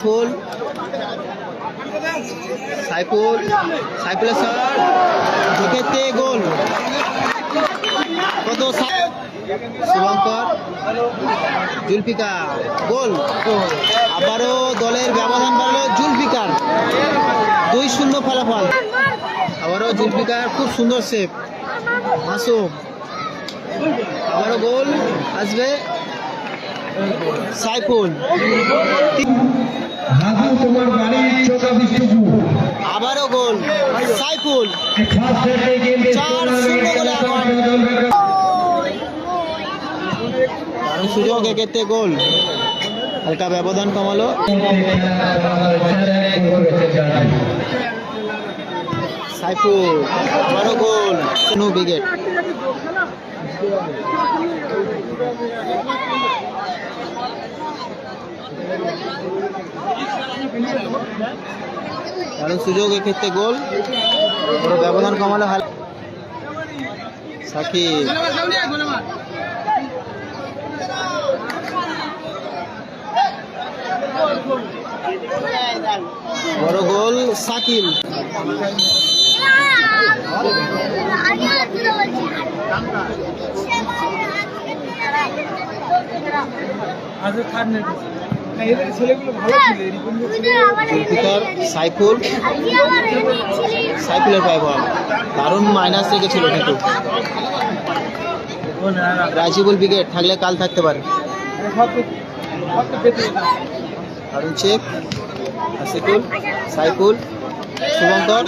ফুল সাইফুল সাইফুলের শট ঢুকেতে গোল। কত শুভঙ্কর জুলফিকার গোল। আবারও দলের ব্যবধান বাড়লো জুলফিকার 2-0 ফলাফল। আবারও জুলফিকার খুব সুন্দর সেভ। মাসুম আবারও গোল আসবে সাইফুল। আবারও গোল সাইফুল 4-0 গোলে দারুণ সুযোগ এক্ষেত্রে গোল। হালকা ব্যবধান কমালো। সাইফুল আবারও গোল। No wicket. দারুণ সুযোগ এক্ষেত্রে গোল। বড় ব্যবধান কমালো সাকিব। বড় গোল সাকিব। সাইফুল সাইফুলের পায়ে বল দারুণ মাইনাস রেখেছিল কিন্তু রাজিবুল উইকেট থাকলে কাল থাকতে পারে। দারুণ চেক আশিকুল সাইফুল শুভঙ্কর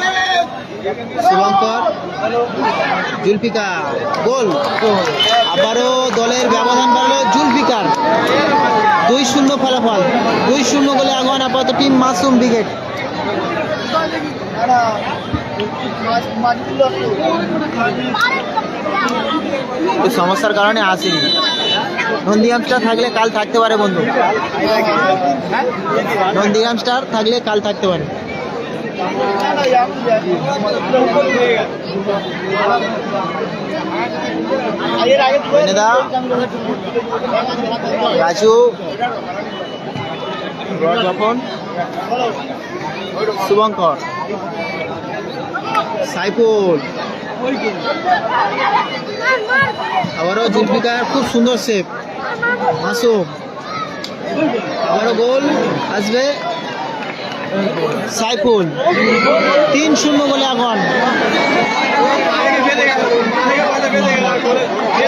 জুলফিকার গোল। আবারও দলের ব্যবধান বাড়লো জুলফিকার 2-0 ফলাফল। 2-0 গোলে আগুন আপাতত টিম মাসুম উইকেট। সমস্যার কারণে আসেনি। নন্দীগ্রাম স্টার থাকলে কাল থাকতে পারে বন্ধু। নন্দীগ্রাম স্টার থাকলে কাল থাকতে পারে। রাজু শুভঙ্কর সাইফুল আবারও জুলফিকার খুব সুন্দর সেভ। মাসুম আবারও গোল আসবে সাইফুল 3-0 গোলে আগুন।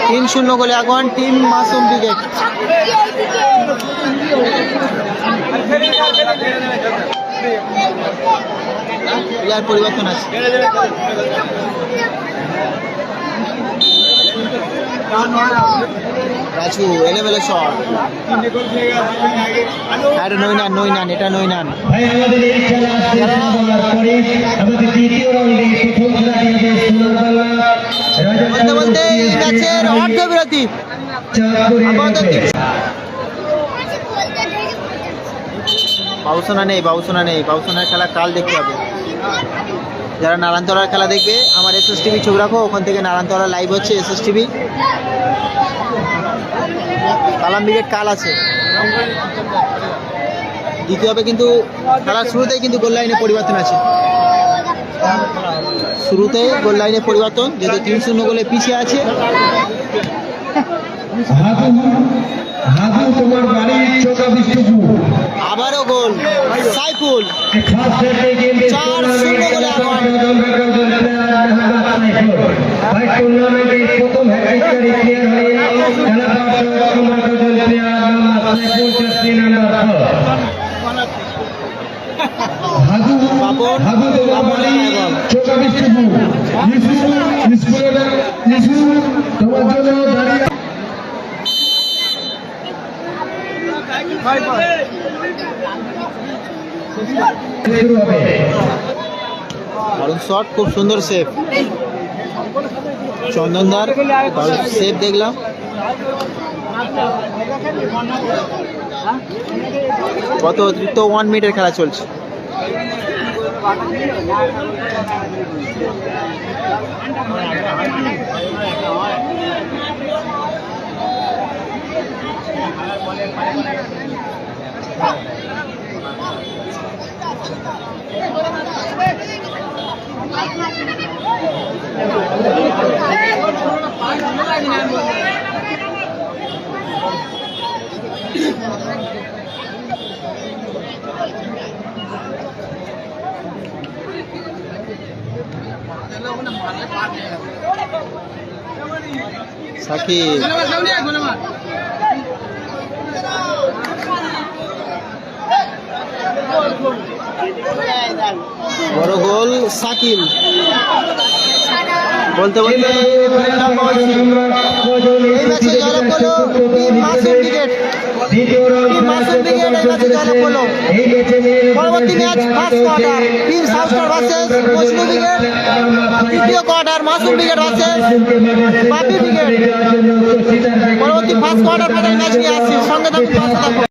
3-0 গোলে আগুন টিম মাসুম উইকেট। প্লেয়ার পরিবর্তন আছে। রাজু এলেভেলে শট। এটা নৈনান এটা নৈনান। বলতে বলতে এই ম্যাচের অর্ধবিরতি। বাবুসোনা নেই বাবুসোনার খেলা কাল দেখতে হবে। যারা নারায়ণতলার খেলা দেখবে আমার SSTV চোখ রাখো, ওখান থেকে নারায়ণতলা লাইভ হচ্ছে SSTV। কালাম উইকেট কাল আছে। দ্বিতীয় হবে কিন্তু খেলার শুরুতেই কিন্তু গোল লাইনে পরিবর্তন আছে। শুরুতেই গোল লাইনে পরিবর্তন, যেহেতু 3-0 গোলে পিছিয়ে আছে। আবারও গোল সাইফুল 4-0 গোলে আগুন। দারুণ শট, খুব সুন্দর সেভ চন্দনদার। সেভ দেখলাম। কত অতিরিক্ত 1 মিনিটের খেলা চলছে। সাকিব বড় গোল সাকিল বলতে বলতে এই ম্যাচে জয়লাভ করলো team Masum brigade. Masum brigade এই ম্যাচে জয়লাভ করলো। পরবর্তী match first quarter team south star versus Majnu brigade, তৃতীয় quarter Masum brigade versus Bapi brigade. পরবর্তী ফার্স্ট কোয়ার্টার ফাইনাল ম্যাচ নিয়ে আসছি, সঙ্গে থাকুন।